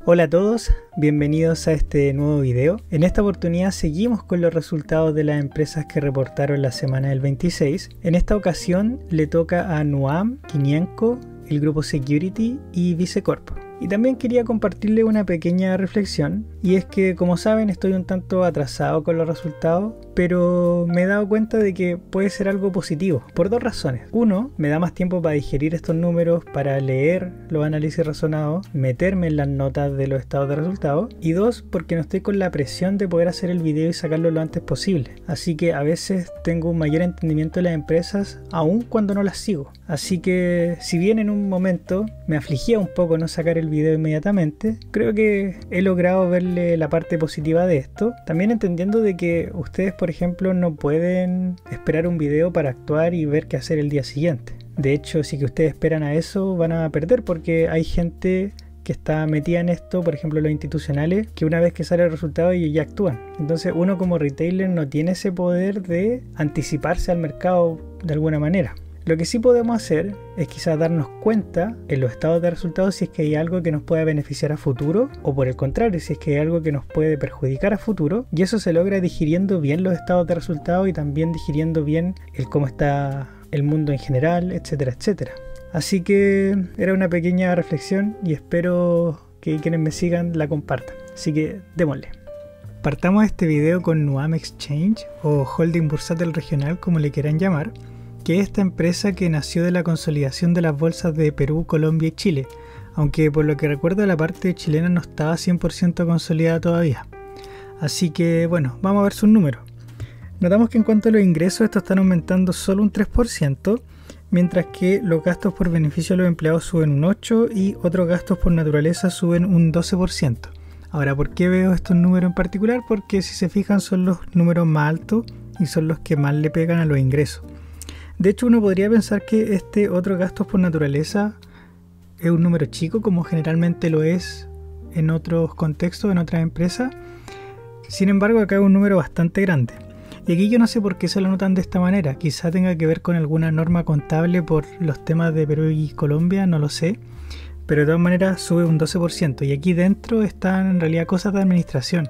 Hola a todos, bienvenidos a este nuevo video. En esta oportunidad seguimos con los resultados de las empresas que reportaron la semana del 26. En esta ocasión le toca a Nuam, Quinienco, el grupo Security y Vicecorp. Y también quería compartirle una pequeña reflexión, y es que, como saben, estoy un tanto atrasado con los resultados, pero me he dado cuenta de que puede ser algo positivo, por dos razones. Uno, me da más tiempo para digerir estos números, para leer los análisis razonados, meterme en las notas de los estados de resultados, y dos, porque no estoy con la presión de poder hacer el video y sacarlo lo antes posible. Así que a veces tengo un mayor entendimiento de las empresas, aun cuando no las sigo. Así que, si bien en un momento me afligía un poco no sacar el video inmediatamente, creo que he logrado verle la parte positiva de esto, también entendiendo de que ustedes, por ejemplo, no pueden esperar un video para actuar y ver qué hacer el día siguiente. De hecho, si que ustedes esperan a eso, van a perder, porque hay gente que está metida en esto, por ejemplo los institucionales, que una vez que sale el resultado ellos ya actúan. Entonces uno como retailer no tiene ese poder de anticiparse al mercado de alguna manera. Lo que sí podemos hacer es quizás darnos cuenta en los estados de resultados si es que hay algo que nos pueda beneficiar a futuro, o por el contrario, si es que hay algo que nos puede perjudicar a futuro, y eso se logra digiriendo bien los estados de resultados y también digiriendo bien el cómo está el mundo en general, etcétera, etcétera. Así que era una pequeña reflexión y espero que quienes me sigan la compartan. Así que démosle. Partamos este video con Nuam Exchange, o Holding Bursátil Regional, como le quieran llamar, que es esta empresa que nació de la consolidación de las bolsas de Perú, Colombia y Chile, aunque por lo que recuerdo la parte chilena no estaba 100% consolidada todavía. Así que bueno, vamos a ver sus números. Notamos que en cuanto a los ingresos, estos están aumentando solo un 3%, mientras que los gastos por beneficio de los empleados suben un 8% y otros gastos por naturaleza suben un 12%. Ahora, ¿por qué veo estos números en particular? Porque si se fijan son los números más altos y son los que más le pegan a los ingresos. De hecho, uno podría pensar que este otro gastos por naturaleza es un número chico, como generalmente lo es en otros contextos, en otras empresas. Sin embargo, acá es un número bastante grande. Y aquí yo no sé por qué se lo notan de esta manera. Quizá tenga que ver con alguna norma contable por los temas de Perú y Colombia, no lo sé. Pero de todas maneras sube un 12%. Y aquí dentro están en realidad cosas de administración.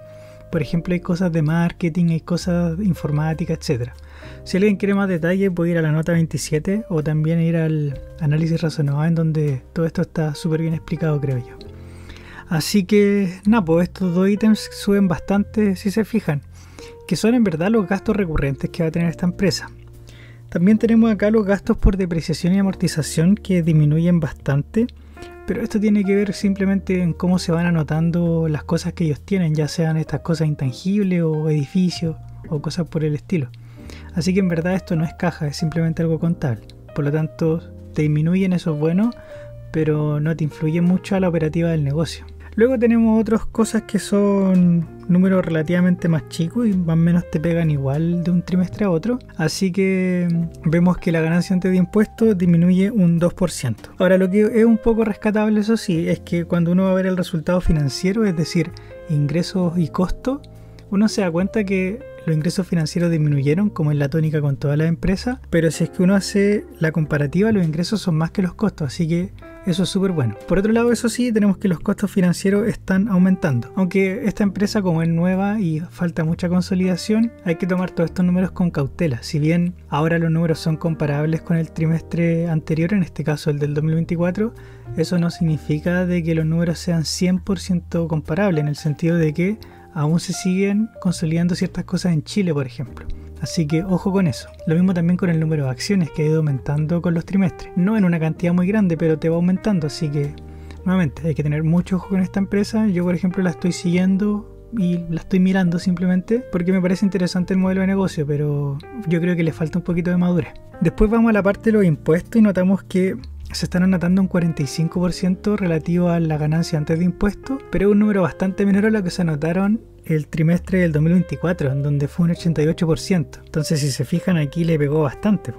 Por ejemplo, hay cosas de marketing, hay cosas de informática, etc. Si alguien quiere más detalle puede ir a la nota 27 o también ir al análisis razonado, en donde todo esto está súper bien explicado, creo yo. Así que nada, pues estos dos ítems suben bastante si se fijan, que son en verdad los gastos recurrentes que va a tener esta empresa. También tenemos acá los gastos por depreciación y amortización, que disminuyen bastante, pero esto tiene que ver simplemente en cómo se van anotando las cosas que ellos tienen, ya sean estas cosas intangibles o edificios o cosas por el estilo. Así que en verdad esto no es caja, es simplemente algo contable. Por lo tanto, te disminuyen esos buenos, pero no te influyen mucho a la operativa del negocio. Luego tenemos otras cosas que son números relativamente más chicos y más o menos te pegan igual de un trimestre a otro. Así que vemos que la ganancia antes de impuestos disminuye un 2%. Ahora, lo que es un poco rescatable, eso sí, es que cuando uno va a ver el resultado financiero, es decir, ingresos y costos, uno se da cuenta que los ingresos financieros disminuyeron, como es la tónica con todas las empresas, pero si es que uno hace la comparativa, los ingresos son más que los costos, así que eso es súper bueno. Por otro lado, eso sí, tenemos que los costos financieros están aumentando. Aunque esta empresa, como es nueva y falta mucha consolidación, hay que tomar todos estos números con cautela. Si bien ahora los números son comparables con el trimestre anterior, en este caso el del 2024, eso no significa de que los números sean 100% comparables, en el sentido de que aún se siguen consolidando ciertas cosas en Chile, por ejemplo. Así que ojo con eso. Lo mismo también con el número de acciones, que ha ido aumentando con los trimestres. No en una cantidad muy grande, pero te va aumentando. Así que, nuevamente, hay que tener mucho ojo con esta empresa. Yo, por ejemplo, la estoy siguiendo y la estoy mirando simplemente porque me parece interesante el modelo de negocio, pero yo creo que le falta un poquito de madurez. Después vamos a la parte de los impuestos y notamos que se están anotando un 45% relativo a la ganancia antes de impuestos, pero es un número bastante menor a lo que se anotaron el trimestre del 2024, en donde fue un 88%. Entonces, si se fijan, aquí le pegó bastante.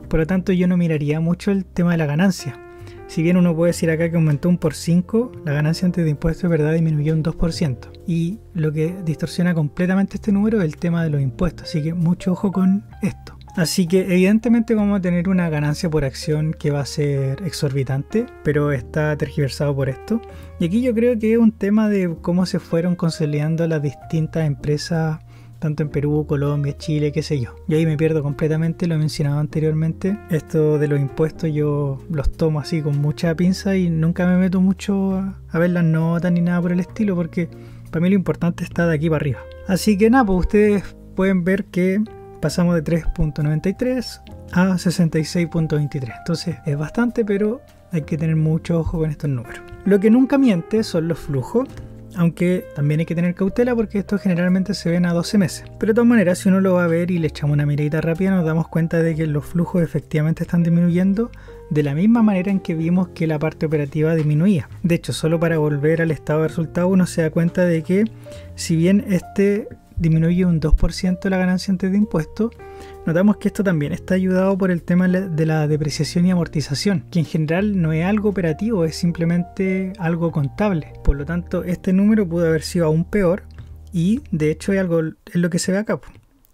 Por lo tanto, yo no miraría mucho el tema de la ganancia. Si bien uno puede decir acá que aumentó un por 5, la ganancia antes de impuestos de verdad disminuyó un 2%. Y lo que distorsiona completamente este número es el tema de los impuestos, así que mucho ojo con esto. Así que evidentemente vamos a tener una ganancia por acción que va a ser exorbitante, pero está tergiversado por esto. Y aquí yo creo que es un tema de cómo se fueron consolidando las distintas empresas, tanto en Perú, Colombia, Chile, qué sé yo. Yo ahí me pierdo completamente, lo he mencionado anteriormente. Esto de los impuestos yo los tomo así con mucha pinza y nunca me meto mucho a ver las notas ni nada por el estilo, porque para mí lo importante está de aquí para arriba. Así que nada, pues ustedes pueden ver que pasamos de 3.93 a 66.23. Entonces es bastante, pero hay que tener mucho ojo con estos números. Lo que nunca miente son los flujos, aunque también hay que tener cautela porque estos generalmente se ven a 12 meses. Pero de todas maneras, si uno lo va a ver y le echamos una miradita rápida, nos damos cuenta de que los flujos efectivamente están disminuyendo de la misma manera en que vimos que la parte operativa disminuía. De hecho, solo para volver al estado de resultados uno se da cuenta de que si bien disminuye un 2% la ganancia antes de impuestos, notamos que esto también está ayudado por el tema de la depreciación y amortización, que en general no es algo operativo, es simplemente algo contable. Por lo tanto, este número pudo haber sido aún peor y de hecho es lo que se ve acá,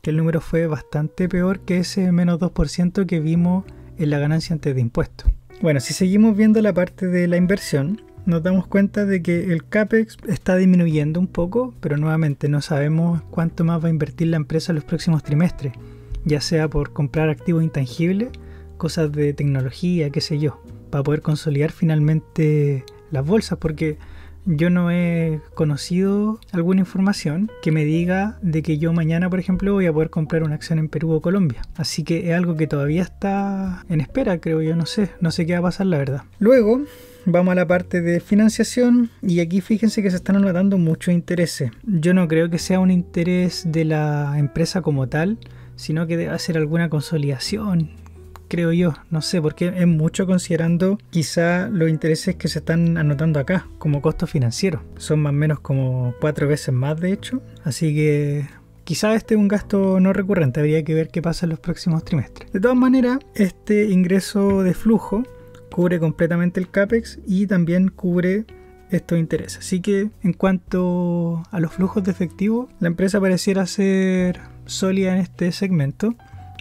que el número fue bastante peor que ese menos 2% que vimos en la ganancia antes de impuestos. Bueno, si seguimos viendo la parte de la inversión, nos damos cuenta de que el CAPEX está disminuyendo un poco, pero nuevamente no sabemos cuánto más va a invertir la empresa en los próximos trimestres, ya sea por comprar activos intangibles, cosas de tecnología, qué sé yo, para poder consolidar finalmente las bolsas, porque yo no he conocido alguna información que me diga de que yo mañana, por ejemplo, voy a poder comprar una acción en Perú o Colombia. Así que es algo que todavía está en espera, creo yo, no sé qué va a pasar, la verdad. Luego vamos a la parte de financiación y aquí fíjense que se están anotando muchos intereses. Yo no creo que sea un interés de la empresa como tal, sino que debe ser alguna consolidación, creo yo, no sé, porque es mucho considerando quizá los intereses que se están anotando acá como costo financiero. Son más o menos como 4 veces más de hecho, así que quizá este es un gasto no recurrente, habría que ver qué pasa en los próximos trimestres. De todas maneras, este ingreso de flujo cubre completamente el CAPEX y también cubre estos intereses. Así que en cuanto a los flujos de efectivo, la empresa pareciera ser sólida en este segmento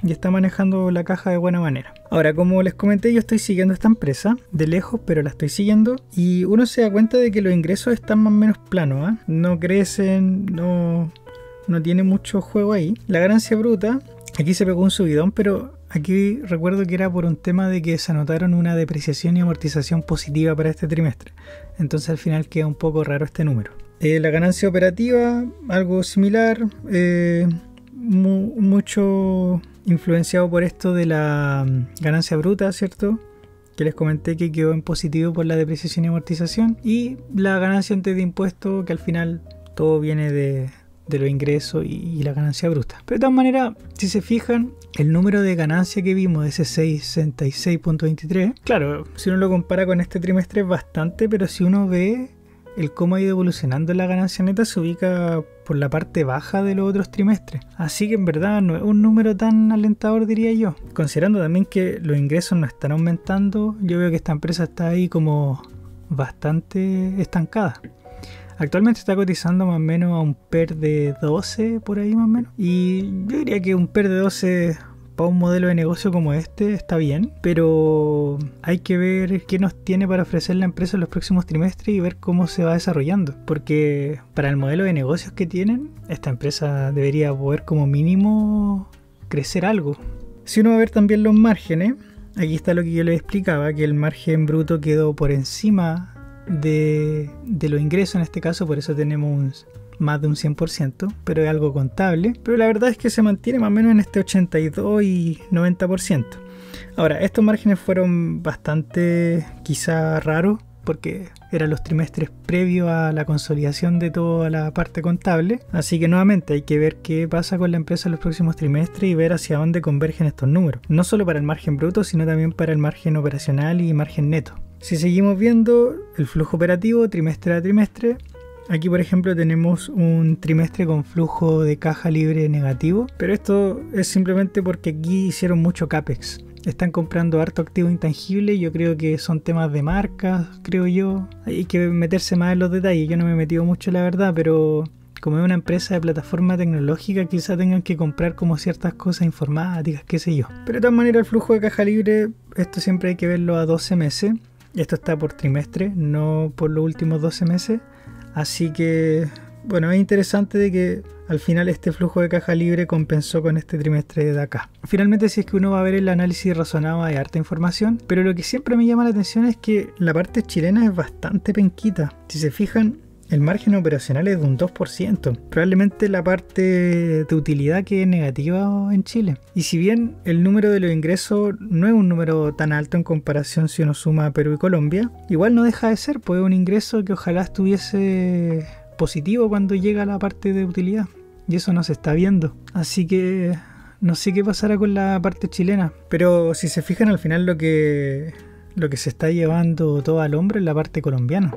y está manejando la caja de buena manera. Ahora, como les comenté, yo estoy siguiendo esta empresa de lejos, pero la estoy siguiendo y uno se da cuenta de que los ingresos están más o menos planos, ¿eh? No crecen, no tiene mucho juego ahí. La ganancia bruta, aquí se pegó un subidón, pero aquí recuerdo que era por un tema de que se anotaron una depreciación y amortización positiva para este trimestre. Entonces al final queda un poco raro este número. La ganancia operativa, algo similar, mucho influenciado por esto de la ganancia bruta, ¿cierto? Que les comenté que quedó en positivo por la depreciación y amortización. Y la ganancia antes de impuestos, que al final todo viene de los ingresos y la ganancia bruta. Pero de todas maneras, si se fijan, el número de ganancia que vimos de ese 66.23, claro, si uno lo compara con este trimestre es bastante, pero si uno ve el cómo ha ido evolucionando la ganancia neta, se ubica por la parte baja de los otros trimestres. Así que en verdad no es un número tan alentador, diría yo. Considerando también que los ingresos no están aumentando, yo veo que esta empresa está ahí como bastante estancada. Actualmente está cotizando más o menos a un PER de 12 por ahí más o menos. Y yo diría que un PER de 12 para un modelo de negocio como este está bien, pero hay que ver qué nos tiene para ofrecer la empresa en los próximos trimestres y ver cómo se va desarrollando. Porque para el modelo de negocios que tienen, esta empresa debería poder como mínimo crecer algo. Si uno va a ver también los márgenes, aquí está lo que yo les explicaba, que el margen bruto quedó por encima de los ingresos en este caso, por eso tenemos más de un 100%, pero es algo contable. Pero la verdad es que se mantiene más o menos en este 82 y 90%. Ahora, estos márgenes fueron bastante quizá raros, porque eran los trimestres previos a la consolidación de toda la parte contable. Así que nuevamente hay que ver qué pasa con la empresa en los próximos trimestres y ver hacia dónde convergen estos números. No solo para el margen bruto, sino también para el margen operacional y margen neto. Si seguimos viendo el flujo operativo trimestre a trimestre, aquí por ejemplo tenemos un trimestre con flujo de caja libre negativo, pero esto es simplemente porque aquí hicieron mucho CAPEX. Están comprando harto activo intangible, yo creo que son temas de marcas, creo yo. Hay que meterse más en los detalles, yo no me he metido mucho la verdad, pero como es una empresa de plataforma tecnológica, quizá tengan que comprar como ciertas cosas informáticas, qué sé yo. Pero de todas maneras el flujo de caja libre, esto siempre hay que verlo a 12 meses. Esto está por trimestre, no por los últimos 12 meses. Así que, bueno, es interesante de que al final este flujo de caja libre compensó con este trimestre de acá. Finalmente, si es que uno va a ver el análisis razonado, hay harta información, pero lo que siempre me llama la atención es que la parte chilena es bastante penquita. Si se fijan, el margen operacional es de un 2%. Probablemente la parte de utilidad que es negativa en Chile. Y si bien el número de los ingresos no es un número tan alto en comparación si uno suma a Perú y Colombia, igual no deja de ser, pues un ingreso que ojalá estuviese positivo cuando llega a la parte de utilidad. Y eso no se está viendo. Así que no sé qué pasará con la parte chilena. Pero si se fijan, al final lo que se está llevando todo al hombro es la parte colombiana.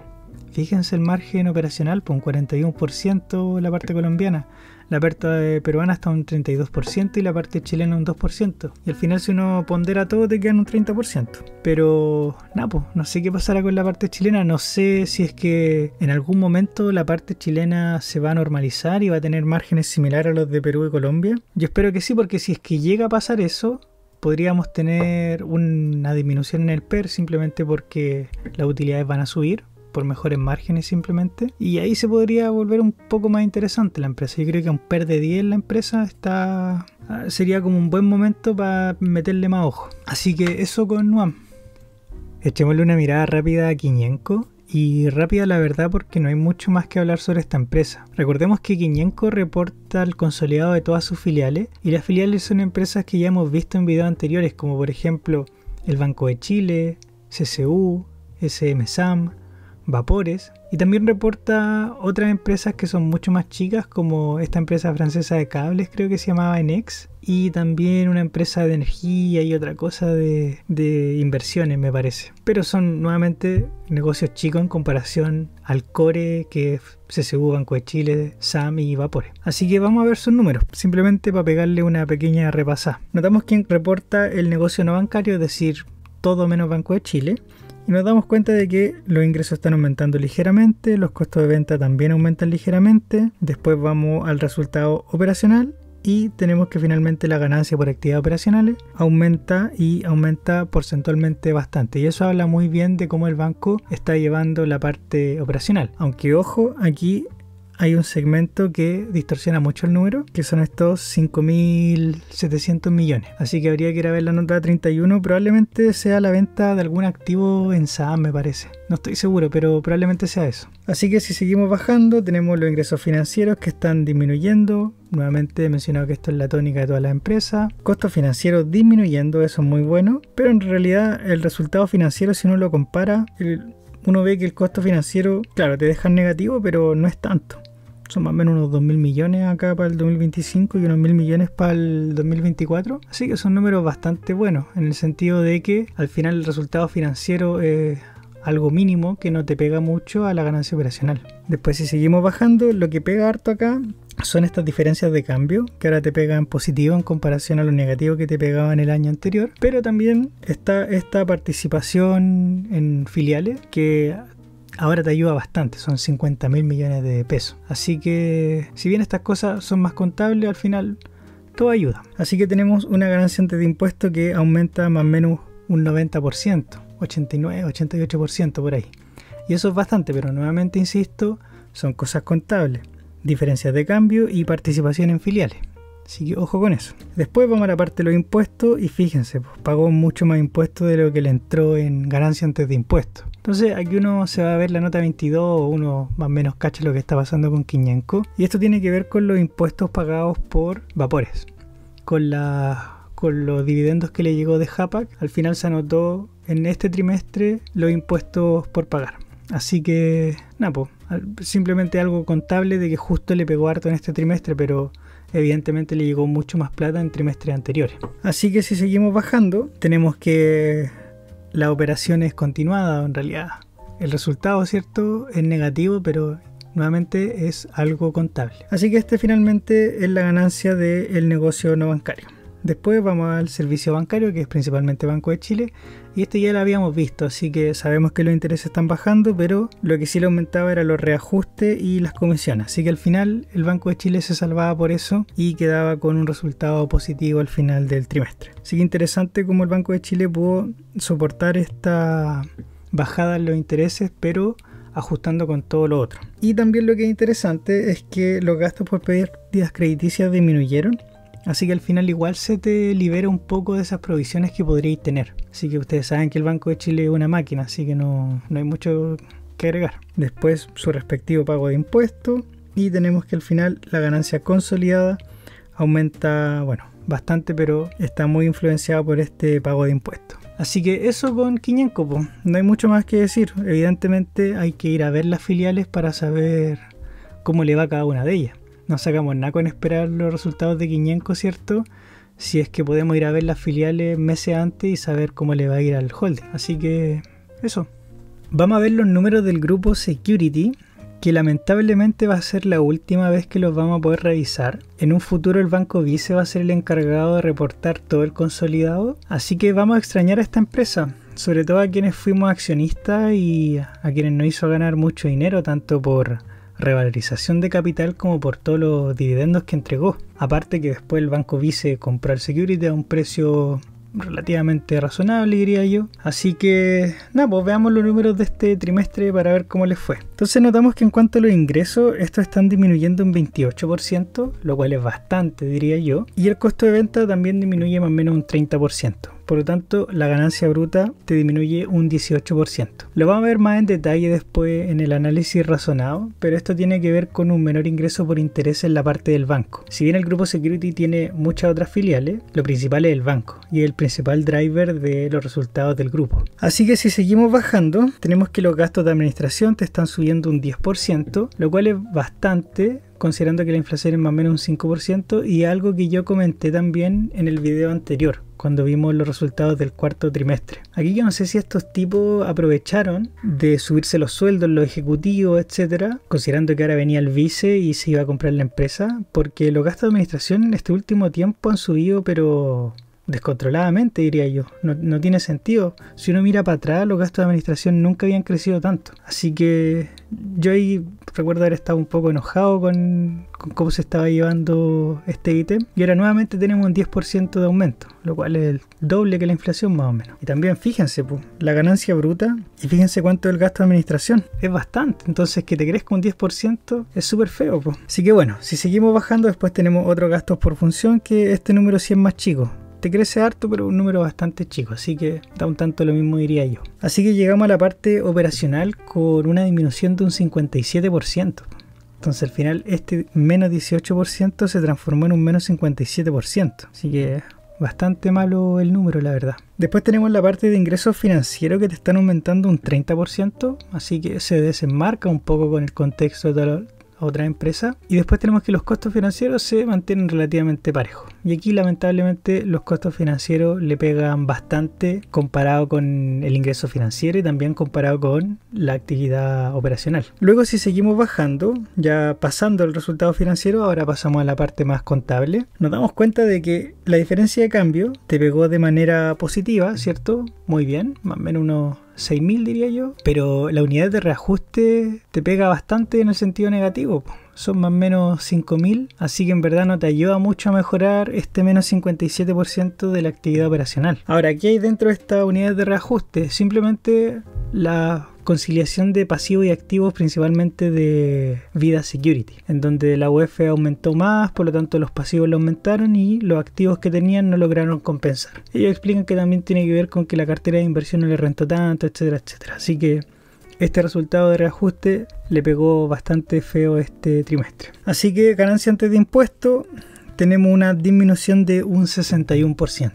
Fíjense el margen operacional, por un 41% la parte colombiana. La parte peruana está un 32% y la parte chilena un 2%. Y al final si uno pondera todo te quedan un 30%. Pero nada, pues no sé qué pasará con la parte chilena. No sé si es que en algún momento la parte chilena se va a normalizar y va a tener márgenes similares a los de Perú y Colombia. Yo espero que sí, porque si es que llega a pasar eso, podríamos tener una disminución en el PER simplemente porque las utilidades van a subir por mejores márgenes simplemente, y ahí se podría volver un poco más interesante la empresa. Yo creo que un PER de 10 la empresa sería como un buen momento para meterle más ojo. Así que eso con Nuam. Echémosle una mirada rápida a Quiñenco, y rápida la verdad porque no hay mucho más que hablar sobre esta empresa. Recordemos que Quiñenco reporta el consolidado de todas sus filiales, y las filiales son empresas que ya hemos visto en videos anteriores, como por ejemplo el Banco de Chile, CCU, SM-SAM, Vapores, y también reporta otras empresas que son mucho más chicas, como esta empresa francesa de cables, creo que se llamaba Enex, y también una empresa de energía y otra cosa de inversiones, me parece. Pero son nuevamente negocios chicos en comparación al core que es CCU, Banco de Chile, SAM y Vapores. Así que vamos a ver sus números, simplemente para pegarle una pequeña repasada. Notamos que reporta el negocio no bancario, es decir, todo menos Banco de Chile. Y nos damos cuenta de que los ingresos están aumentando ligeramente, los costos de venta también aumentan ligeramente. Después vamos al resultado operacional y tenemos que finalmente la ganancia por actividades operacionales aumenta, y aumenta porcentualmente bastante. Y eso habla muy bien de cómo el banco está llevando la parte operacional. Aunque ojo, aquí hay un segmento que distorsiona mucho el número, que son estos 5.700 millones. Así que habría que ir a ver la nota 31. Probablemente sea la venta de algún activo en SAM, me parece. No estoy seguro, pero probablemente sea eso. Así que si seguimos bajando, tenemos los ingresos financieros que están disminuyendo. Nuevamente he mencionado que esto es la tónica de todas las empresas. Costos financieros disminuyendo, eso es muy bueno. Pero en realidad el resultado financiero, si uno lo compara, uno ve que el costo financiero, claro, te deja negativo, pero no es tanto. Son más o menos unos 2.000 millones acá para el 2025 y unos 1.000 millones para el 2024. Así que son números bastante buenos, en el sentido de que al final el resultado financiero es algo mínimo que no te pega mucho a la ganancia operacional. Después, si seguimos bajando, lo que pega harto acá son estas diferencias de cambio, que ahora te pegan positivo en comparación a lo negativo que te pegaban el año anterior. Pero también está esta participación en filiales que ahora te ayuda bastante, son 50.000 millones de pesos. Así que si bien estas cosas son más contables, al final todo ayuda. Así que tenemos una ganancia antes de impuestos que aumenta más o menos un 90%, 89, 88% por ahí. Y eso es bastante, pero nuevamente insisto, son cosas contables. Diferencias de cambio y participación en filiales. Así que ojo con eso. Después vamos a la parte de los impuestos y fíjense, pues, pagó mucho más impuestos de lo que le entró en ganancia antes de impuestos. Entonces aquí uno se va a ver la nota 22, uno más o menos cacha lo que está pasando con Quiñenco. Y esto tiene que ver con los impuestos pagados por Vapores. Con los dividendos que le llegó de Hapac, al final se anotó en este trimestre los impuestos por pagar. Así que nada, pues, simplemente algo contable de que justo le pegó harto en este trimestre, pero evidentemente le llegó mucho más plata en trimestres anteriores. Así que si seguimos bajando, tenemos que la operación es continuada, en realidad el resultado, ¿cierto?, es negativo, pero nuevamente es algo contable. Así que este finalmente es la ganancia del negocio no bancario. Después vamos al servicio bancario, que es principalmente Banco de Chile, y este ya lo habíamos visto, así que sabemos que los intereses están bajando, pero lo que sí le aumentaba era los reajustes y las comisiones, así que al final el Banco de Chile se salvaba por eso y quedaba con un resultado positivo al final del trimestre. Así que interesante cómo el Banco de Chile pudo soportar esta bajada en los intereses, pero ajustando con todo lo otro. Y también lo que es interesante es que los gastos por pérdidas crediticias disminuyeron, así que al final igual se te libera un poco de esas provisiones que podríais tener. Así que ustedes saben que el Banco de Chile es una máquina, así que no hay mucho que agregar. Después su respectivo pago de impuestos, y tenemos que al final la ganancia consolidada aumenta, bueno, bastante, pero está muy influenciado por este pago de impuestos. Así que eso con Quiñenco, po. No hay mucho más que decir. Evidentemente hay que ir a ver las filiales para saber cómo le va a cada una de ellas. No sacamos nada con esperar los resultados de Quiñenco, ¿cierto? Si es que podemos ir a ver las filiales meses antes y saber cómo le va a ir al holding. Así que eso. Vamos a ver los números del grupo Security, que lamentablemente va a ser la última vez que los vamos a poder revisar. En un futuro el Banco Vice va a ser el encargado de reportar todo el consolidado, así que vamos a extrañar a esta empresa, sobre todo a quienes fuimos accionistas y a quienes nos hizo ganar mucho dinero, tanto por revalorización de capital como por todos los dividendos que entregó. Aparte que después el Banco Vice compró el Security a un precio relativamente razonable, diría yo. Así que nada, pues veamos los números de este trimestre para ver cómo les fue. Entonces notamos que en cuanto a los ingresos, estos están disminuyendo un 28%, lo cual es bastante, diría yo, y el costo de venta también disminuye más o menos un 30%. Por lo tanto, la ganancia bruta te disminuye un 18%. Lo vamos a ver más en detalle después en el análisis razonado, pero esto tiene que ver con un menor ingreso por interés en la parte del banco. Si bien el grupo Security tiene muchas otras filiales, lo principal es el banco y el principal driver de los resultados del grupo. Así que si seguimos bajando, tenemos que los gastos de administración te están subiendo un 10%, lo cual es bastante, considerando que la inflación es más o menos un 5%, y algo que yo comenté también en el video anterior, cuando vimos los resultados del cuarto trimestre. Aquí yo no sé si estos tipos aprovecharon de subirse los sueldos, los ejecutivos, etcétera, considerando que ahora venía el vice y se iba a comprar la empresa, porque los gastos de administración en este último tiempo han subido, pero descontroladamente, diría yo. No tiene sentido. Si uno mira para atrás, los gastos de administración nunca habían crecido tanto. Así que yo ahí recuerdo haber estado un poco enojado con cómo se estaba llevando este ítem. Y ahora nuevamente tenemos un 10% de aumento, lo cual es el doble que la inflación más o menos. Y también fíjense, pues, la ganancia bruta, y fíjense cuánto es el gasto de administración. Es bastante. Entonces que te crezca un 10% es súper feo, pues. Así que bueno, si seguimos bajando, después tenemos otros gastos por función, que este número sí es más chico. Te crece harto, pero un número bastante chico, así que da un tanto lo mismo, diría yo. Así que llegamos a la parte operacional con una disminución de un 57%. Entonces al final este menos 18% se transformó en un menos 57%. Así que bastante malo el número, la verdad. Después tenemos la parte de ingresos financieros, que te están aumentando un 30%, así que se desenmarca un poco con el contexto de otra empresa. Y después tenemos que los costos financieros se mantienen relativamente parejos, y aquí lamentablemente los costos financieros le pegan bastante comparado con el ingreso financiero y también comparado con la actividad operacional. Luego, si seguimos bajando, ya pasando el resultado financiero, ahora pasamos a la parte más contable, nos damos cuenta de que la diferencia de cambio te pegó de manera positiva, ¿cierto? Muy bien, más o menos unos 6.000 diría yo, pero la unidad de reajuste te pega bastante en el sentido negativo, son más o menos 5.000, así que en verdad no te ayuda mucho a mejorar este menos 57% de la actividad operacional. Ahora, ¿qué hay dentro de esta unidad de reajuste? Simplemente la conciliación de pasivos y activos, principalmente de Vida Security, en donde la UF aumentó más, por lo tanto los pasivos lo aumentaron y los activos que tenían no lograron compensar. Ellos explican que también tiene que ver con que la cartera de inversión no le rentó tanto, etcétera, etcétera. Así que este resultado de reajuste le pegó bastante feo este trimestre. Así que ganancia antes de impuesto, tenemos una disminución de un 61%.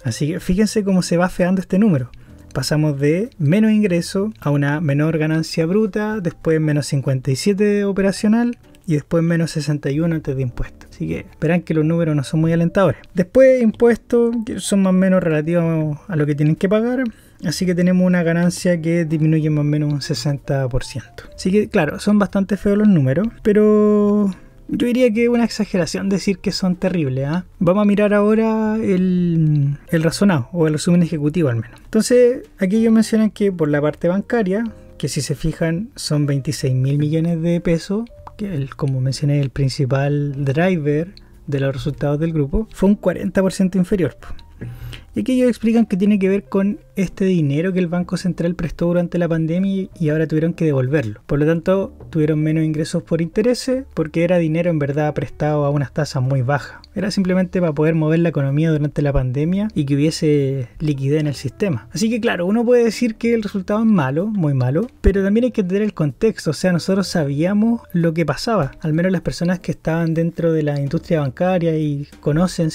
Así que fíjense cómo se va feando este número. Pasamos de menos ingreso a una menor ganancia bruta, después menos 57 operacional y después menos 61 antes de impuestos. Así que verán que los números no son muy alentadores. Después impuestos, que son más o menos relativos a lo que tienen que pagar. Así que tenemos una ganancia que disminuye más o menos un 60%. Así que claro, son bastante feos los números, pero yo diría que es una exageración decir que son terribles, ¿eh? Vamos a mirar ahora el razonado, o el resumen ejecutivo al menos. Entonces, aquí ellos mencionan que por la parte bancaria, que si se fijan son 26.000 millones de pesos, que como mencioné, el principal driver de los resultados del grupo, fue un 40% inferior. Y aquí ellos explican que tiene que ver con este dinero que el Banco Central prestó durante la pandemia y ahora tuvieron que devolverlo. Por lo tanto, tuvieron menos ingresos por intereses porque era dinero en verdad prestado a unas tasas muy bajas. Era simplemente para poder mover la economía durante la pandemia y que hubiese liquidez en el sistema. Así que claro, uno puede decir que el resultado es malo, muy malo, pero también hay que entender el contexto. O sea, nosotros sabíamos lo que pasaba. Al menos las personas que estaban dentro de la industria bancaria y conocen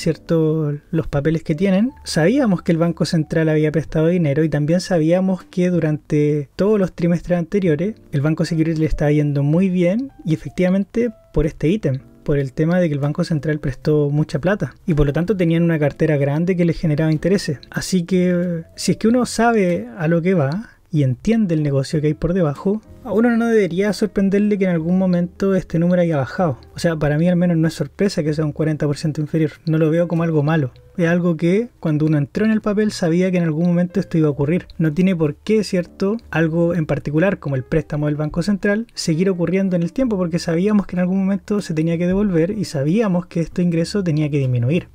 los papeles que tienen, sabíamos que el Banco Central había prestado dinero y también sabíamos que durante todos los trimestres anteriores el Banco Security le estaba yendo muy bien y efectivamente por este ítem, por el tema de que el Banco Central prestó mucha plata y por lo tanto tenían una cartera grande que les generaba intereses. Así que si es que uno sabe a lo que va y entiende el negocio que hay por debajo, a uno no debería sorprenderle que en algún momento este número haya bajado. O sea, para mí al menos no es sorpresa que sea un 40% inferior. No lo veo como algo malo. Es algo que cuando uno entró en el papel sabía que en algún momento esto iba a ocurrir. No tiene por qué, ¿cierto?, algo en particular como el préstamo del Banco Central seguir ocurriendo en el tiempo, porque sabíamos que en algún momento se tenía que devolver y sabíamos que este ingreso tenía que disminuir.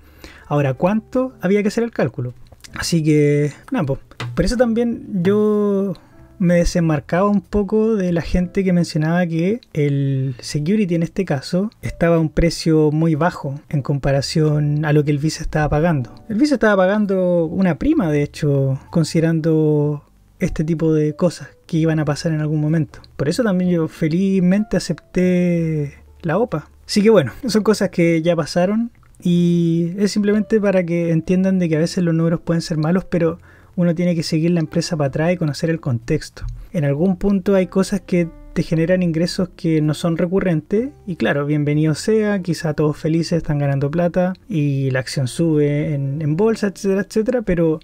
Ahora, ¿cuánto? Había que hacer el cálculo. Así que, nada, pues. Por eso también yo me desenmarcaba un poco de la gente que mencionaba que el security en este caso estaba a un precio muy bajo en comparación a lo que el Visa estaba pagando. El Visa estaba pagando una prima, de hecho, considerando este tipo de cosas que iban a pasar en algún momento. Por eso también yo felizmente acepté la OPA. Así que bueno, son cosas que ya pasaron y es simplemente para que entiendan de que a veces los números pueden ser malos, pero uno tiene que seguir la empresa para atrás y conocer el contexto. En algún punto hay cosas que te generan ingresos que no son recurrentes y claro, bienvenido sea, quizá todos felices, están ganando plata y la acción sube en bolsa, etcétera, etcétera, pero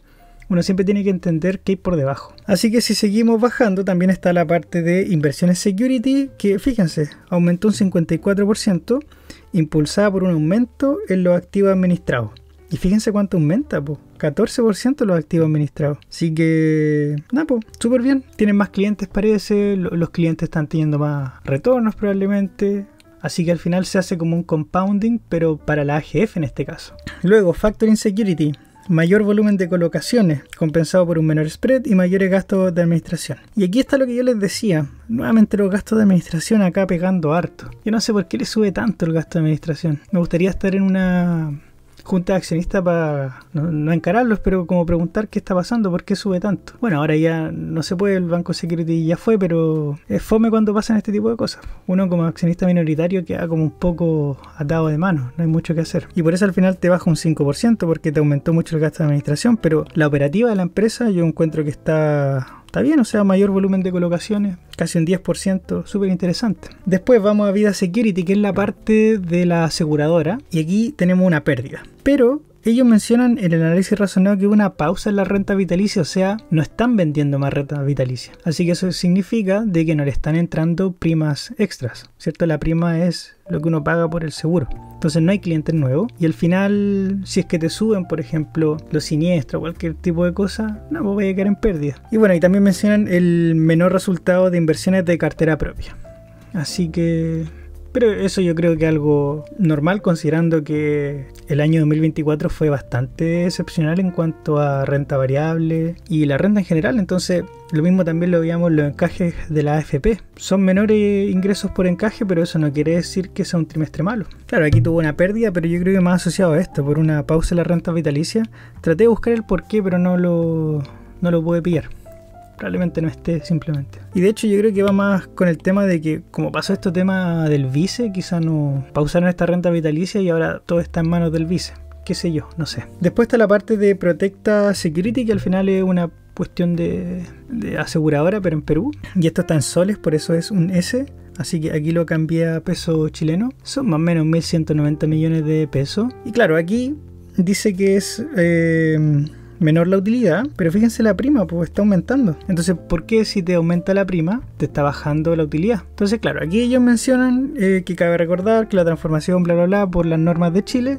uno siempre tiene que entender qué hay por debajo. Así que si seguimos bajando, también está la parte de inversiones security, que fíjense, aumentó un 54%, impulsada por un aumento en los activos administrados. Y fíjense cuánto aumenta, po. 14% los activos administrados. Así que, nada, pues, súper bien. Tienen más clientes, parece. Los clientes están teniendo más retornos probablemente. Así que al final se hace como un compounding, pero para la AGF en este caso. Luego, Factoring Security. Mayor volumen de colocaciones, compensado por un menor spread y mayores gastos de administración. Y aquí está lo que yo les decía. Nuevamente los gastos de administración acá pegando harto. Yo no sé por qué le sube tanto el gasto de administración. Me gustaría estar en una junta de accionistas para no encararlos, pero como preguntar qué está pasando, por qué sube tanto. Bueno, ahora ya no se puede, el Banco Security ya fue, pero es fome cuando pasan este tipo de cosas. Uno como accionista minoritario queda como un poco atado de mano, no hay mucho que hacer. Y por eso al final te baja un 5% porque te aumentó mucho el gasto de administración, pero la operativa de la empresa yo encuentro que está bien, o sea, mayor volumen de colocaciones, casi un 10%, súper interesante. Después vamos a Vida Security, que es la parte de la aseguradora, y aquí tenemos una pérdida. Pero ellos mencionan en el análisis razonado que hubo una pausa en la renta vitalicia, o sea, no están vendiendo más renta vitalicia. Así que eso significa de que no le están entrando primas extras, ¿cierto? La prima es lo que uno paga por el seguro. Entonces no hay clientes nuevos y al final, si es que te suben, por ejemplo, los siniestros o cualquier tipo de cosa, no, pues voy a quedar en pérdida. Y bueno, y también mencionan el menor resultado de inversiones de cartera propia. Así que, pero eso yo creo que es algo normal, considerando que el año 2024 fue bastante excepcional en cuanto a renta variable y la renta en general. Entonces lo mismo también lo veíamos los encajes de la AFP. Son menores ingresos por encaje, pero eso no quiere decir que sea un trimestre malo. Claro, aquí tuvo una pérdida, pero yo creo que más asociado a esto, por una pausa en la renta vitalicia. Traté de buscar el porqué, pero no lo pude pillar. Probablemente no esté simplemente. Y de hecho yo creo que va más con el tema de que como pasó este tema del vice, quizá no pausaron esta renta vitalicia y ahora todo está en manos del vice. Qué sé yo, no sé. Después está la parte de Protecta Security, que al final es una cuestión de aseguradora, pero en Perú. Y esto está en soles, por eso es un S. Así que aquí lo cambié a peso chileno. Son más o menos 1.190 millones de pesos. Y claro, aquí dice que es menor la utilidad, pero fíjense la prima, pues está aumentando. Entonces, ¿por qué si te aumenta la prima, te está bajando la utilidad? Entonces, claro, aquí ellos mencionan que cabe recordar que la transformación, bla, bla, bla, por las normas de Chile,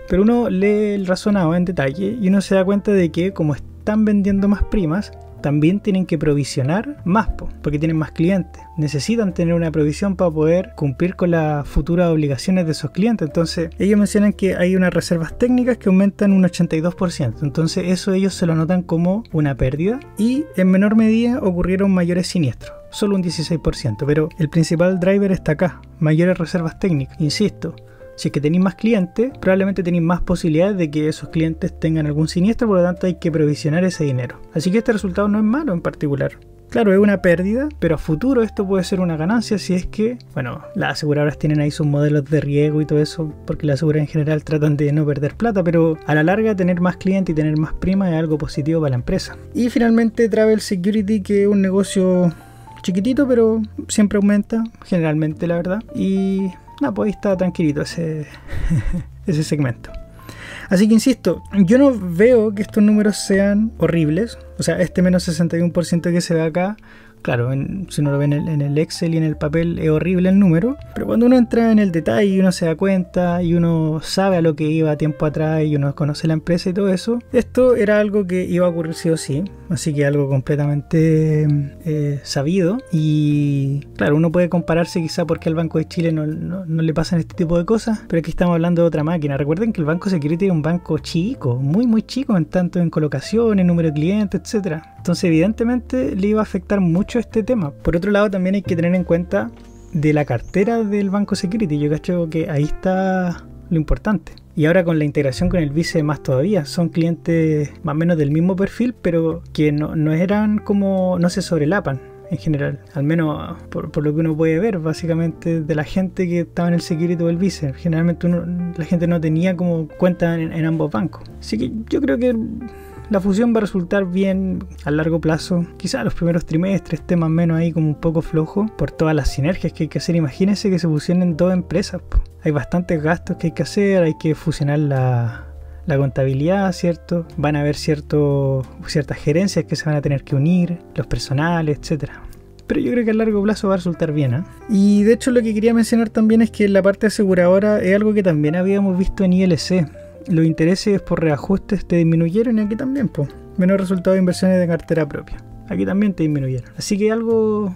pero uno lee el razonado en detalle y uno se da cuenta de que como están vendiendo más primas, también tienen que provisionar más, porque tienen más clientes. Necesitan tener una provisión para poder cumplir con las futuras obligaciones de esos clientes. Entonces, ellos mencionan que hay unas reservas técnicas que aumentan un 82%. Entonces, eso ellos se lo notan como una pérdida. Y en menor medida ocurrieron mayores siniestros, solo un 16%. Pero el principal driver está acá, mayores reservas técnicas. Insisto, si es que tenéis más clientes, probablemente tenéis más posibilidades de que esos clientes tengan algún siniestro, por lo tanto hay que provisionar ese dinero. Así que este resultado no es malo en particular. Claro, es una pérdida, pero a futuro esto puede ser una ganancia si es que, bueno, las aseguradoras tienen ahí sus modelos de riesgo y todo eso, porque las aseguradoras en general tratan de no perder plata, pero a la larga tener más clientes y tener más prima es algo positivo para la empresa. Y finalmente Travel Security, que es un negocio chiquitito, pero siempre aumenta, generalmente la verdad, y no, pues ahí está tranquilito ese segmento. Así que insisto, yo no veo que estos números sean horribles. O sea, este menos 61% que se ve acá, claro, si uno lo ve en el Excel y en el papel es horrible el número, pero cuando uno entra en el detalle y uno se da cuenta y uno sabe a lo que iba tiempo atrás y uno conoce la empresa y todo eso, esto era algo que iba a ocurrir sí o sí, así que algo completamente sabido. Y claro, uno puede compararse quizá porque al Banco de Chile no le pasan este tipo de cosas, pero aquí estamos hablando de otra máquina. Recuerden que el Banco Security es un banco chico, muy chico, en tanto en colocaciones, número de clientes, etcétera. Entonces evidentemente le iba a afectar mucho este tema. Por otro lado, también hay que tener en cuenta de la cartera del Banco Security. Yo creo que ahí está lo importante. Y ahora con la integración con el Vice más todavía, son clientes más o menos del mismo perfil, pero que no eran como, no se sobrelapan en general, al menos por lo que uno puede ver básicamente de la gente que estaba en el Security o el Vice. Generalmente la gente no tenía como cuenta en ambos bancos. Así que yo creo que la fusión va a resultar bien a largo plazo. Quizás los primeros trimestres esté más o menos ahí como un poco flojo por todas las sinergias que hay que hacer. Imagínense que se fusionen dos empresas. Hay bastantes gastos que hay que hacer, hay que fusionar la contabilidad, ¿cierto? Van a haber ciertas gerencias que se van a tener que unir, los personales, etcétera. Pero yo creo que a largo plazo va a resultar bien, ¿eh? Y de hecho lo que quería mencionar también es que la parte aseguradora es algo que también habíamos visto en ILC. Los intereses por reajustes te disminuyeron y aquí también, pues. Menos resultado de inversiones de cartera propia. Aquí también te disminuyeron. Así que algo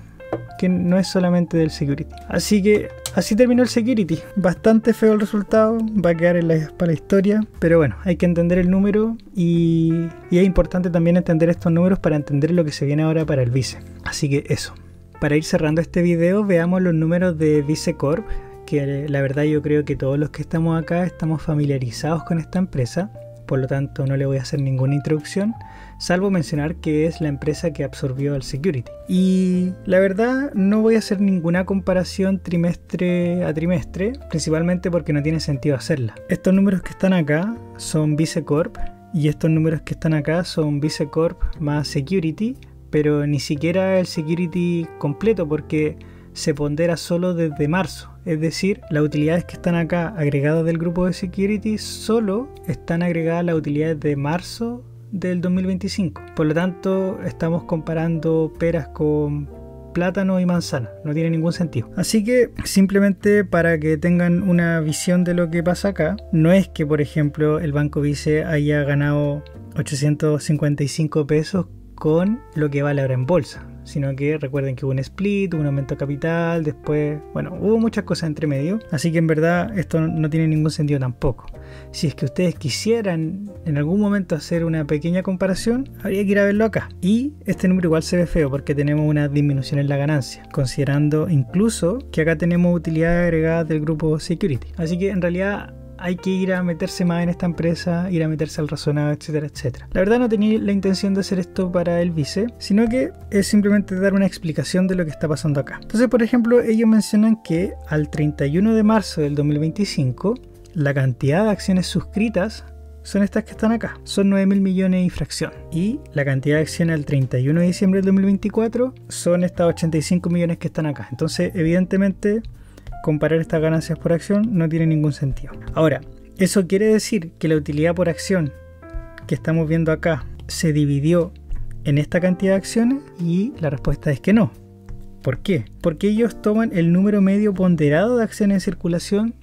que no es solamente del Security. Así que así terminó el Security. Bastante feo el resultado. Va a quedar para la historia. Pero bueno, hay que entender el número y es importante también entender estos números para entender lo que se viene ahora para el Vice. Así que eso. Para ir cerrando este video, veamos los números de Vice Corp, que la verdad yo creo que todos los que estamos acá estamos familiarizados con esta empresa, por lo tanto no le voy a hacer ninguna introducción, salvo mencionar que es la empresa que absorbió al Security. Y la verdad no voy a hacer ninguna comparación trimestre a trimestre, principalmente porque no tiene sentido hacerla. Estos números que están acá son Vice Corp y estos números que están acá son Vice Corp más Security, pero ni siquiera el Security completo porque se pondera solo desde marzo. Es decir, las utilidades que están acá agregadas del grupo de Security solo están agregadas las utilidades de marzo del 2025. Por lo tanto, estamos comparando peras con plátano y manzana. No tiene ningún sentido. Así que, simplemente para que tengan una visión de lo que pasa acá, no es que, por ejemplo, el Banco Vice haya ganado 855 pesos con lo que vale ahora en bolsa, sino que recuerden que hubo un split, hubo un aumento de capital, después, bueno, hubo muchas cosas entre medio, así que en verdad esto no tiene ningún sentido tampoco. Si es que ustedes quisieran en algún momento hacer una pequeña comparación, habría que ir a verlo acá. Y este número igual se ve feo porque tenemos una disminución en la ganancia, considerando incluso que acá tenemos utilidades agregadas del grupo Security. Así que en realidad hay que ir a meterse más en esta empresa, ir a meterse al razonado, etcétera, etcétera. La verdad no tenía la intención de hacer esto para el Vice, sino que es simplemente dar una explicación de lo que está pasando acá. Entonces, por ejemplo, ellos mencionan que al 31 de marzo del 2025, la cantidad de acciones suscritas son estas que están acá. Son 9.000 millones y fracción. Y la cantidad de acciones al 31 de diciembre del 2024 son estas 85 millones que están acá. Entonces, evidentemente, comparar estas ganancias por acción no tiene ningún sentido. Ahora, eso quiere decir que la utilidad por acción que estamos viendo acá se dividió en esta cantidad de acciones? Y la respuesta es que no. ¿Por qué? Porque ellos toman el número medio ponderado de acciones en circulación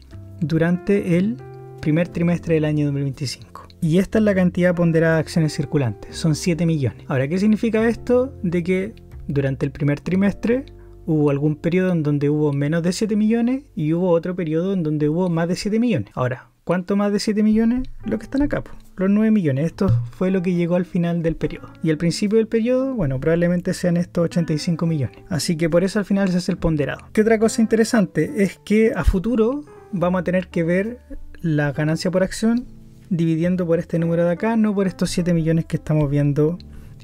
durante el primer trimestre del año 2025. Y esta es la cantidad ponderada de acciones circulantes, son 7 millones. Ahora, ¿qué significa esto? De que durante el primer trimestre hubo algún periodo en donde hubo menos de 7 millones y hubo otro periodo en donde hubo más de 7 millones. Ahora, ¿cuánto más de 7 millones? Lo que están acá, los 9 millones. Esto fue lo que llegó al final del periodo. Y al principio del periodo, bueno, probablemente sean estos 85 millones. Así que por eso al final se hace el ponderado. ¿Qué otra cosa interesante? Es que a futuro vamos a tener que ver la ganancia por acción dividiendo por este número de acá, no por estos 7 millones que estamos viendo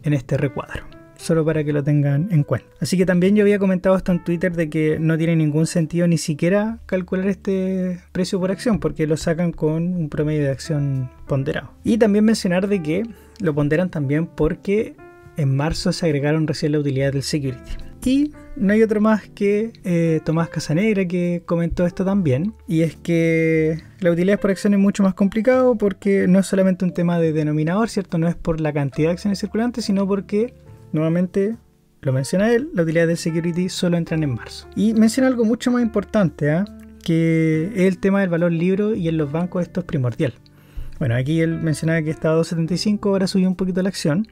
en este recuadro. Solo para que lo tengan en cuenta. Así que también yo había comentado esto en Twitter de que no tiene ningún sentido ni siquiera calcular este precio por acción porque lo sacan con un promedio de acción ponderado. Y también mencionar de que lo ponderan también porque en marzo se agregaron recién la utilidad del security. Y no hay otro más que Tomás Casanegra que comentó esto también. Y es que la utilidad por acción es mucho más complicado porque no es solamente un tema de denominador, ¿cierto? No es por la cantidad de acciones circulantes, sino porque, nuevamente, lo menciona él, la utilidad del security solo entran en marzo. Y menciona algo mucho más importante, que es el tema del valor libro y en los bancos esto es primordial. Bueno, aquí él mencionaba que estaba a 2.75, ahora subió un poquito la acción.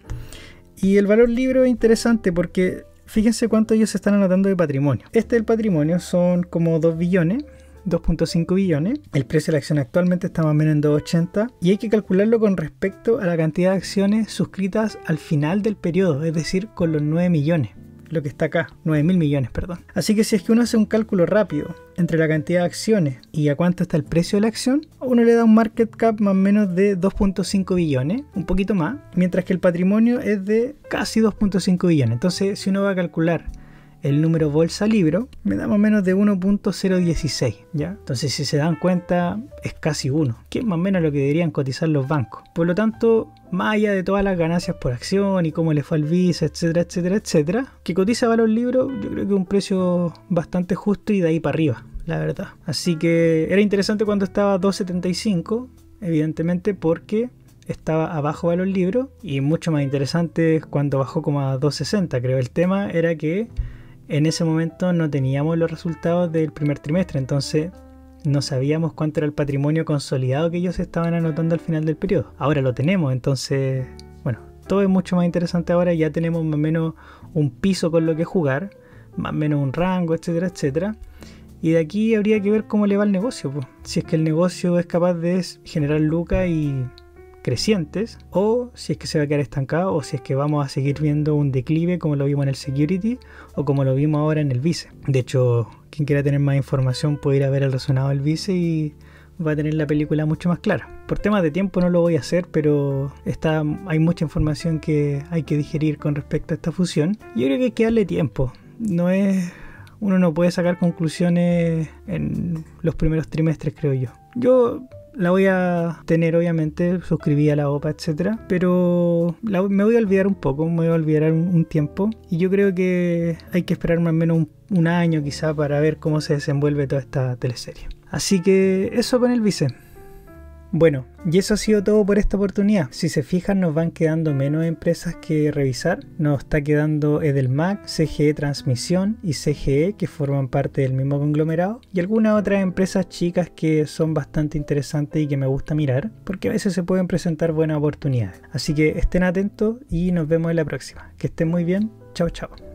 Y el valor libro es interesante porque fíjense cuánto ellos están anotando de patrimonio. El patrimonio son como 2 billones. 2.5 billones. El precio de la acción actualmente está más o menos en 2.80 y hay que calcularlo con respecto a la cantidad de acciones suscritas al final del periodo, es decir, con los 9 millones. Lo que está acá, 9.000 millones, perdón. Así que si es que uno hace un cálculo rápido entre la cantidad de acciones y a cuánto está el precio de la acción, uno le da un market cap más o menos de 2.5 billones, un poquito más, mientras que el patrimonio es de casi 2.5 billones. Entonces, si uno va a calcular el número bolsa libro, me da más o menos de 1.016, ¿ya? Entonces, si se dan cuenta, es casi 1, que es más o menos lo que deberían cotizar los bancos. Por lo tanto, más allá de todas las ganancias por acción y cómo le fue al Visa, etcétera, etcétera, etcétera, que cotiza valor libro, yo creo que es un precio bastante justo y de ahí para arriba, la verdad. Así que era interesante cuando estaba a 2.75, evidentemente porque estaba abajo valor libro, y mucho más interesante cuando bajó como a 2.60, creo. El tema era que en ese momento no teníamos los resultados del primer trimestre, entonces no sabíamos cuánto era el patrimonio consolidado que ellos estaban anotando al final del periodo. Ahora lo tenemos, entonces, bueno, todo es mucho más interesante ahora. Ya tenemos más o menos un piso con lo que jugar, más o menos un rango, etcétera, etcétera. Y de aquí habría que ver cómo le va el negocio, pues. Si es que el negocio es capaz de generar lucas y crecientes, o si es que se va a quedar estancado, o si es que vamos a seguir viendo un declive como lo vimos en el security o como lo vimos ahora en el Vice. De hecho, quien quiera tener más información puede ir a ver el resonado del Vice y va a tener la película mucho más clara. Por temas de tiempo no lo voy a hacer, pero hay mucha información que hay que digerir con respecto a esta fusión. Yo creo que hay que darle tiempo. Uno no puede sacar conclusiones en los primeros trimestres, creo yo. Yo la voy a tener, obviamente, suscribí a la OPA, etcétera, pero me voy a olvidar un poco, me voy a olvidar un tiempo, y yo creo que hay que esperar más o menos un año quizá para ver cómo se desenvuelve toda esta teleserie. Así que eso con el Vice. Bueno, y eso ha sido todo por esta oportunidad. Si se fijan, nos van quedando menos empresas que revisar. Nos está quedando Edelmac, CGE Transmisión y CGE, que forman parte del mismo conglomerado, y algunas otras empresas chicas que son bastante interesantes y que me gusta mirar, porque a veces se pueden presentar buenas oportunidades. Así que estén atentos y nos vemos en la próxima. Que estén muy bien. Chao, chao.